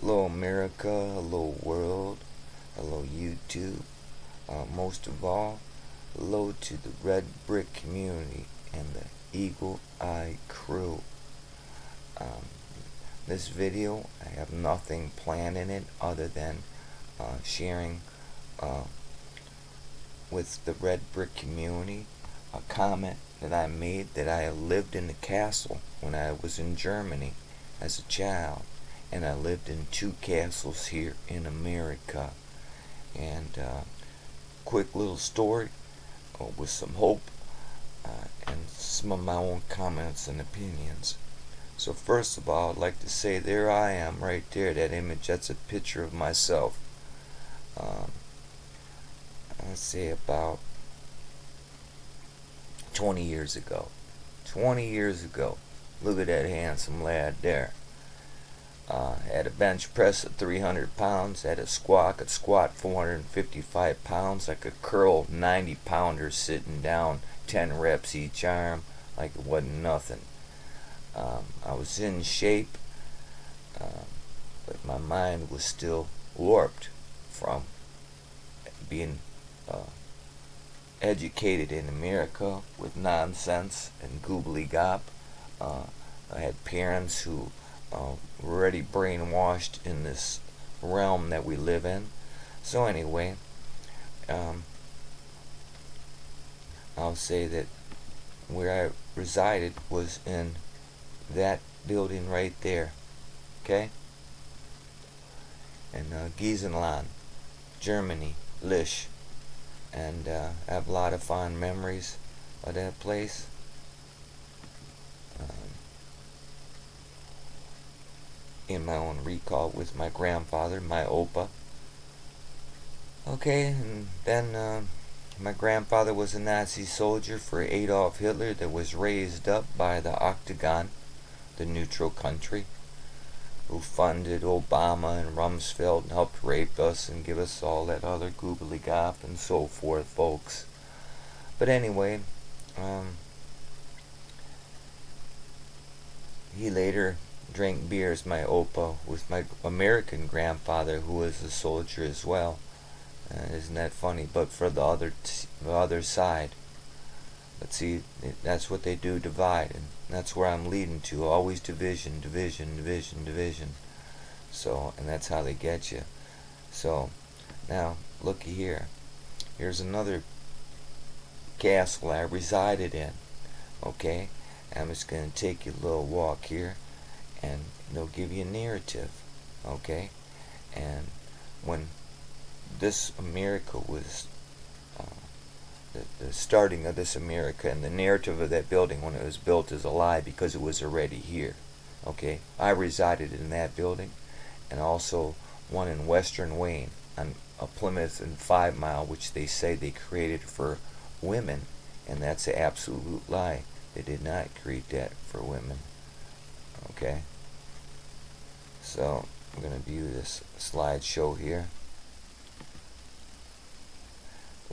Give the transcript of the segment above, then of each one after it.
Hello America, hello world, hello YouTube. Most of all, hello to the Red Brick community and the Eagle Eye crew. Um, this video, I have nothing planned in it other than sharing uh, with the Red Brick community a comment that I made that I lived in the castle when I was in Germany as a child, and I lived in two castles here in America. And quick little story with some hope and some of my own comments and opinions. So first of all, I'd like to say there I am right there. That image, that's a picture of myself. Um, I'd say about 20 years ago. 20 years ago. Look at that handsome lad there. Had a bench press at 300 pounds. Had a squat. I could squat 455 pounds. I could curl 90 pounders sitting down, 10 reps each arm, like it wasn't nothing. I was in shape, but my mind was still warped from being educated in America with nonsense and gobbledygook. I had parents who were already brainwashed in this realm that we live in. So anyway, um, I'll say that where I resided was in that building right there. Okay? In Giesenland, Germany, Lisch. And I have a lot of fond memories of that place. Um, in my own recall with my grandfather, my Opa. Okay, and then my grandfather was a Nazi soldier for Adolf Hitler that was raised up by the Octagon, the neutral country, who funded Obama and Rumsfeld and helped rape us and give us all that other gobbledygook and so forth, folks. But anyway, he later drank beers, my Opa, with my American grandfather, who was a soldier as well. Isn't that funny? But for the other side. But see, that's what they do, divide, and that's where I'm leading to. Always division, division, division, division. So, and that's how they get you. So, now, looky here. Here's another castle I resided in. Okay? I'm just going to take you a little walk here, and they'll give you a narrative. Okay? And when this America was the starting of this America, and the narrative of that building when it was built is a lie because it was already here. Okay, I resided in that building, and also one in Western Wayne on a Plymouth and 5 Mile, which they say they created for women, and that's an absolute lie. They did not create that for women. Okay, so I'm going to view this slideshow here.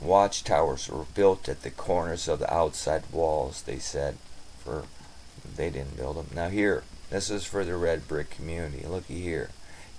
Watchtowers were built at the corners of the outside walls, they said, for they didn't build them. Now here, this is for the red brick community. Looky here.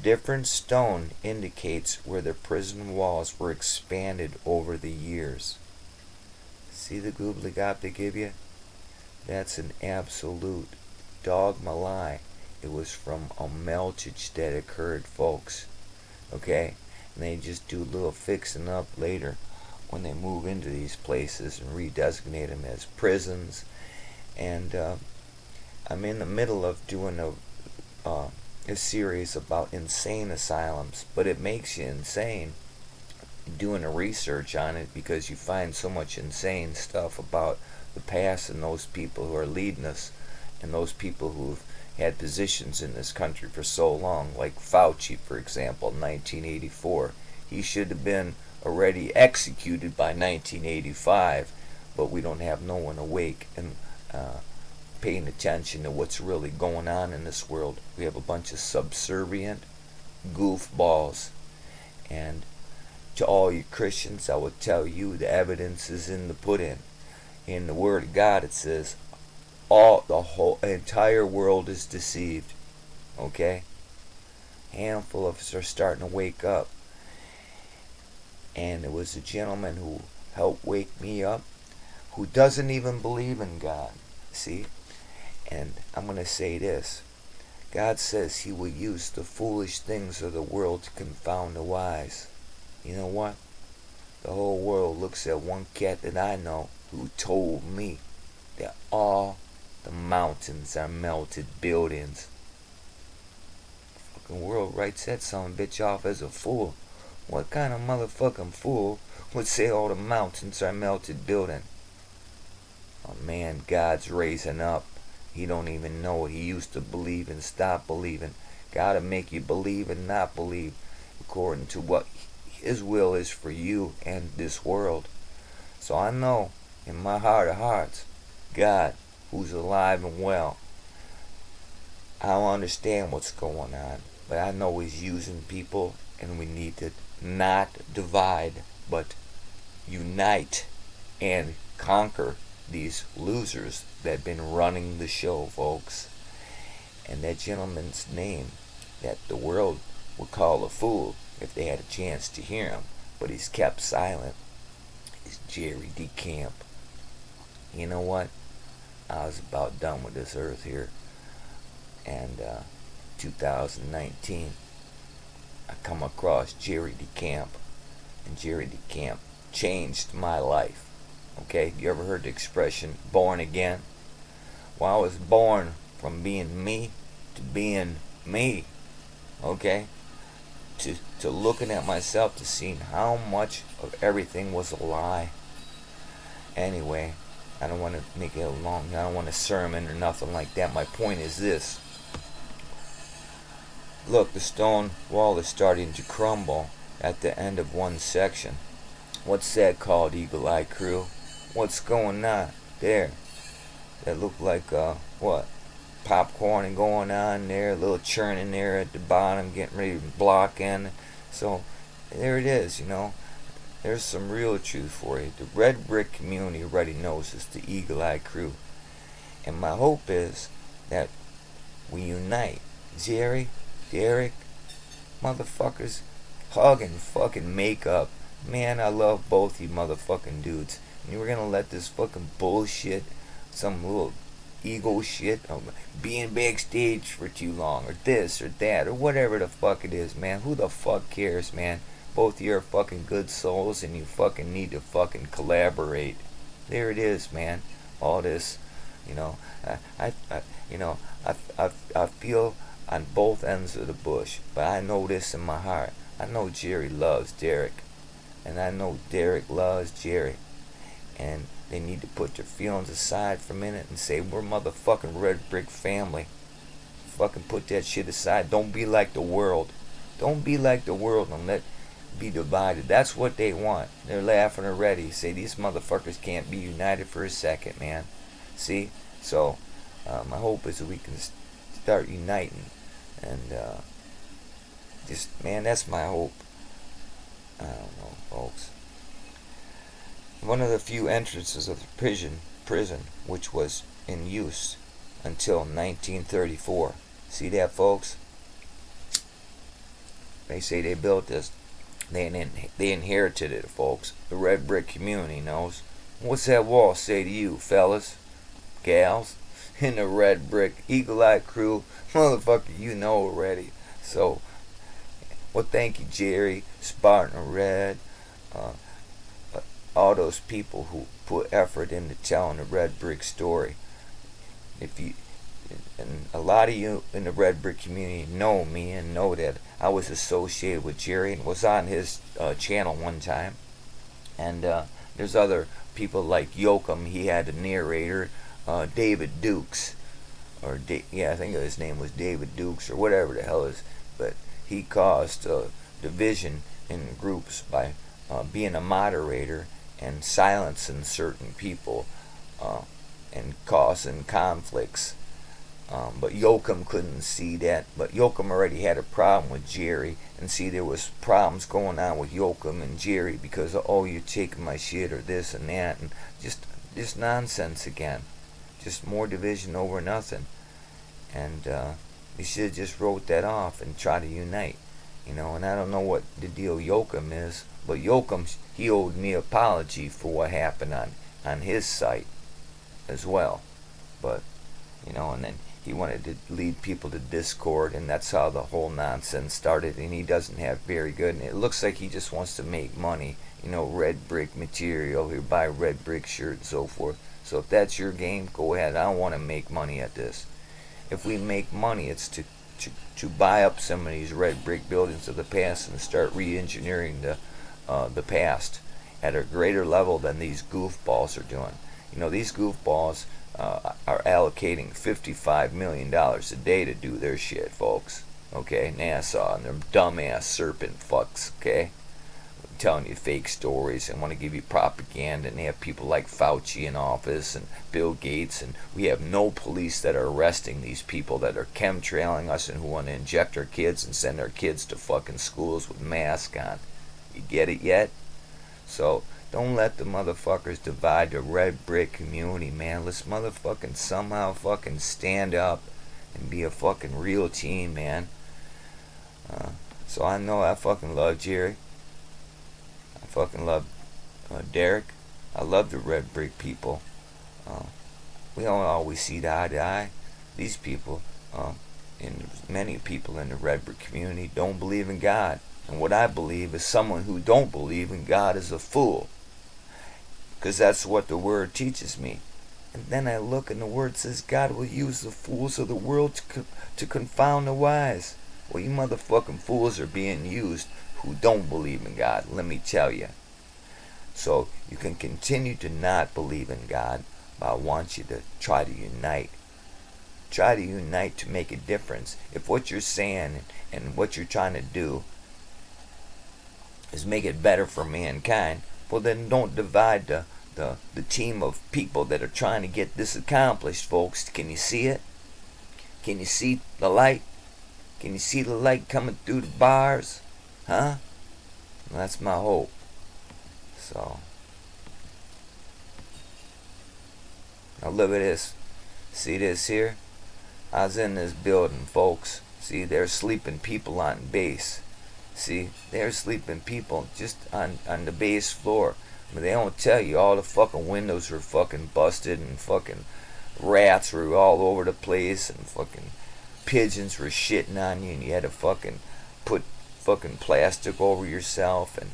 Different stone indicates where the prison walls were expanded over the years. See the gobbledygook they give you? That's an absolute dogma lie. It was from a meltage that occurred, folks. Okay? And they just do a little fixing up later when they move into these places and redesignate them as prisons. And I'm in the middle of doing a series about insane asylums, but it makes you insane doing a research on it because you find so much insane stuff about the past and those people who are leading us and those people who've had positions in this country for so long, like Fauci, for example, 1984. He should have been already executed by 1985, but we don't have no one awake and paying attention to what's really going on in this world. We have a bunch of subservient goofballs. And to all you Christians, I will tell you the evidence is in the pudding. In the Word of God, it says the whole entire world is deceived. Okay? handful of us are starting to wake up. And it was a gentleman who helped wake me up who doesn't even believe in God. See? And I'm going to say this. God says he will use the foolish things of the world to confound the wise. You know what? The whole world looks at one cat that I know who told me that all the mountains are melted buildings. The fucking world writes that son of a bitch off as a fool. What kind of motherfucking fool would say all the mountains are melted building? Oh man, God's raising up. He don't even know it. He used to believe and stop believing. Gotta make you believe and not believe according to what his will is for you and this world. So I know in my heart of hearts, God, who's alive and well, I don't understand what's going on, but I know he's using people, and we need to not divide, but unite and conquer these losers that have been running the show, folks. And that gentleman's name that the world would call a fool if they had a chance to hear him, but he's kept silent, is Jerry DeCamp. You know what? I was about done with this earth here. And 2019, I come across Jerry DeCamp. And Jerry DeCamp changed my life. Okay, you ever heard the expression born again? Well, I was born from being me to being me. Okay, to looking at myself, to seeing how much of everything was a lie. Anyway, I don't want to make it long. I don't want a sermon or nothing like that. My point is this. Look, the stone wall is starting to crumble at the end of one section. What's that called, Eagle Eye Crew? What's going on there? That looked like, what? Popcorn going on there, a little churning there at the bottom, getting ready to block in. So, there it is, you know. There's some real truth for you. The red brick community already knows it's the Eagle Eye Crew. And my hope is that we unite. Jerry, Derek, motherfuckers, hug and fucking make up. Man, I love both you motherfucking dudes. And you were gonna let this fucking bullshit, some little ego shit, being backstage for too long, or this or that, or whatever the fuck it is, man. Who the fuck cares, man? Both of you are fucking good souls, and you fucking need to fucking collaborate. There it is, man. All this, you know, I feel on both ends of the bush, but I know this in my heart. I know Jerry loves Derek, and I know Derek loves Jerry, and they need to put their feelings aside for a minute and say, we're motherfucking red brick family. Fucking put that shit aside. Don't be like the world. Don't be like the world and let be divided. That's what they want. They're laughing already. Say these motherfuckers can't be united for a second, man. See? So, my hope is that we can start uniting. And, just, man, that's my hope. I don't know, folks. One of the few entrances of the prison which was in use until 1934. See that, folks? They say they built this. They inherited it, folks. The red brick community knows. What's that wall say to you, fellas? Gals? In the red brick Eagle Eye Crew? Motherfucker, you know already. So, well, thank you, Jerry, Spartan Red, all those people who put effort into telling the red brick story. And a lot of you in the red brick community know me and know that I was associated with Jerry and was on his channel one time. And there's other people like Yoakum. He had a narrator, David Dukes, I think his name was David Dukes or whatever the hell it is. But he caused division in groups by being a moderator and silencing certain people and causing conflicts. But Yoakum couldn't see that. But Yoakum already had a problem with Jerry. And see, there was problems going on with Yoakum and Jerry because of, oh, you're taking my shit or this and that. And just nonsense again. Just more division over nothing. And You should have just wrote that off and try to unite. And I don't know what the deal Yoakum is, but Yoakum, he owed me an apology for what happened on his site as well. But, and then he wanted to lead people to discord, and that's how the whole nonsense started. And he doesn't have very good, and it looks like he just wants to make money. Red brick material. He'll buy red brick shirt and so forth. So if that's your game, go ahead. I don't want to make money at this. If we make money, it's to buy up some of these red brick buildings of the past and start re-engineering the past at a greater level than these goofballs are doing. These goofballs are allocating $55 million a day to do their shit, folks. Okay, NASA and them dumbass serpent fucks. Okay, telling you fake stories and want to give you propaganda, and they have people like Fauci in office and Bill Gates, and we have no police that are arresting these people that are chemtrailing us and who want to inject our kids and send our kids to fucking schools with masks on. You get it yet? So don't let the motherfuckers divide the red brick community, man. Let's motherfucking somehow fucking stand up and be a fucking real team, man. So I know I fucking love Jerry. I fucking love Derek. I love the red brick people. We don't always see eye to eye. These people, and many people in the red brick community don't believe in God. And what I believe is someone who don't believe in God is a fool. Because that's what the word teaches me. And then I look and the word says God will use the fools of the world to confound the wise. Well, you motherfucking fools are being used who don't believe in God, let me tell you. So you can continue to not believe in God, but I want you to try to unite. Try to unite to make a difference. If what you're saying and what you're trying to do is make it better for mankind, well then don't divide the team of people that are trying to get this accomplished, folks. Can you see it? Can you see the light? Can you see the light coming through the bars? Huh? Well, that's my hope. So now look at this. See this here? I was in this building, folks. See, there's sleeping people on base. See, there's sleeping people just on the base floor. But they don't tell you all the fucking windows were fucking busted and fucking rats were all over the place and fucking pigeons were shitting on you and you had to fucking put fucking plastic over yourself. And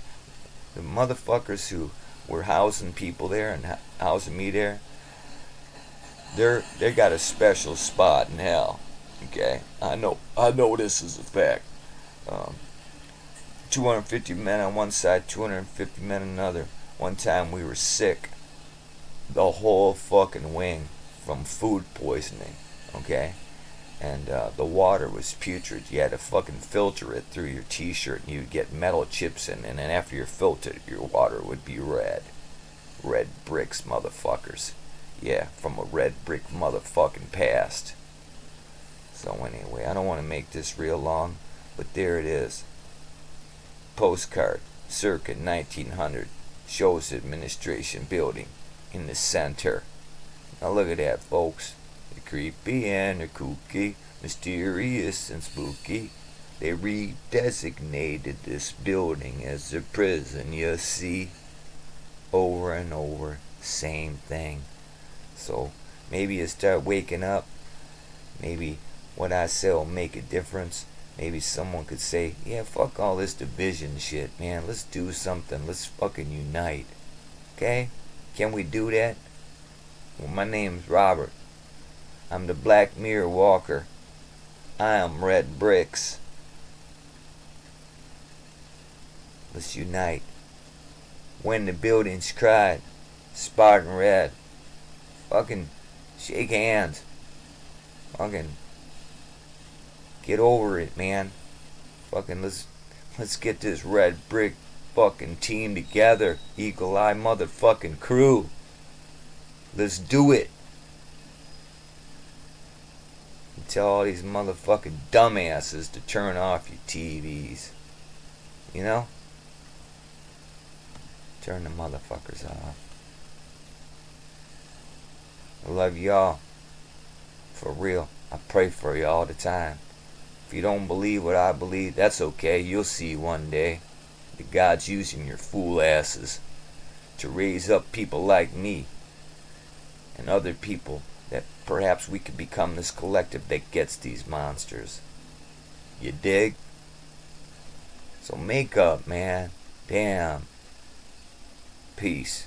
the motherfuckers who were housing people there and housing me there, they got a special spot in hell. Okay, I know this is a fact. 250 men on one side, 250 men on another. One time we were sick, the whole fucking wing, from food poisoning. Okay, and the water was putrid. You had to fucking filter it through your t-shirt, and you'd get metal chips in, and then after you're filtered, your water would be red. Red bricks, motherfuckers. Yeah, from a red brick motherfucking past. So anyway, I don't want to make this real long, but there it is. Postcard, circa 1900, shows the administration building in the center. Now look at that, folks. The creepy and the kooky, mysterious and spooky. They redesignated this building as a prison, you see. Over and over, same thing. So maybe you start waking up. Maybe what I say will make a difference. Maybe someone could say, yeah, fuck all this division shit, man. Let's do something. Let's fucking unite. Okay? Can we do that? Well, my name's Robert. I'm the Black Mirror Walker. I am Red Bricks. Let's unite. When the buildings cried, Spartan Red. Fucking shake hands. Fucking get over it, man. Fucking let's get this red brick fucking team together. Eagle Eye motherfucking crew. Let's do it. And tell all these motherfucking dumbasses to turn off your TVs. You know? Turn the motherfuckers off. I love y'all. For real. I pray for you all the time. If you don't believe what I believe, that's okay. You'll see one day that God's using your fool asses to raise up people like me and other people, that perhaps we could become this collective that gets these monsters. You dig? So make up, man. Damn. Peace.